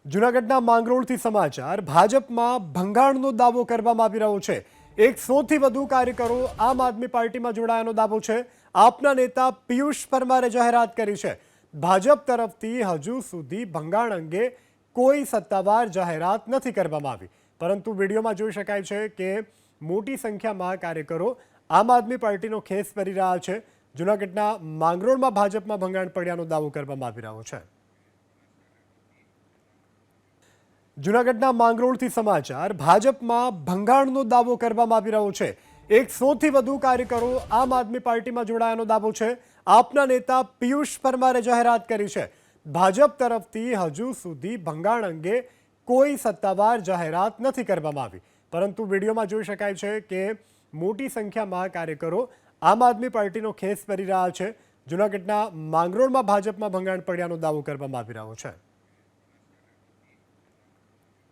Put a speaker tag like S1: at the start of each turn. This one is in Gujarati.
S1: જૂનાગઢના માંગરોળથી સમાચાર ભાજપમાં ભંગાણનો દાવો કરવામાં આવી રહ્યો છે। 100થી વધુ કાર્યકરો આમ આદમી પાર્ટીમાં જોડાયાનો દાવો છે। આપના નેતા પિયુષ પરમારે જાહેરાત કરી છે। ભાજપ તરફથી હજુ સુધી ભંગાણ અંગે કોઈ સત્તાવાર જાહેરાત નથી કરવામાં આવી, પરંતુ વિડીયોમાં જોઈ શકાય છે કે મોટી સંખ્યામાં કાર્યકરો આમ આદમી પાર્ટીનો ખેસ પહેરી રહ્યા છે। જૂનાગઢના માંગરોળમાં ભાજપમાં ભંગાણ પડ્યાનો દાવો કરવામાં આવી રહ્યો છે। જૂનાગઢના માંગરોળથી સમાચાર ભાજપમાં ભંગાણનો દાવો કરવામાં આવી રહ્યો છે। 100થી વધુ કાર્યકરો આમ આદમી પાર્ટીમાં જોડાયાનો દાવો છે। આપના નેતા પિયુષ પરમારે જાહેરાત કરી છે। ભાજપ તરફથી હજુ સુધી ભંગાણ અંગે કોઈ સત્તાવાર જાહેરાત નથી કરવામાં આવી, પરંતુ વિડીયોમાં જોઈ શકાય છે કે મોટી સંખ્યામાં કાર્યકરો આમ આદમી પાર્ટીનો ખેસ પહેરી રહ્યા છે। જૂનાગઢના માંગરોળમાં ભાજપમાં ભંગાણ પડ્યાનો દાવો કરવામાં આવી રહ્યો છે।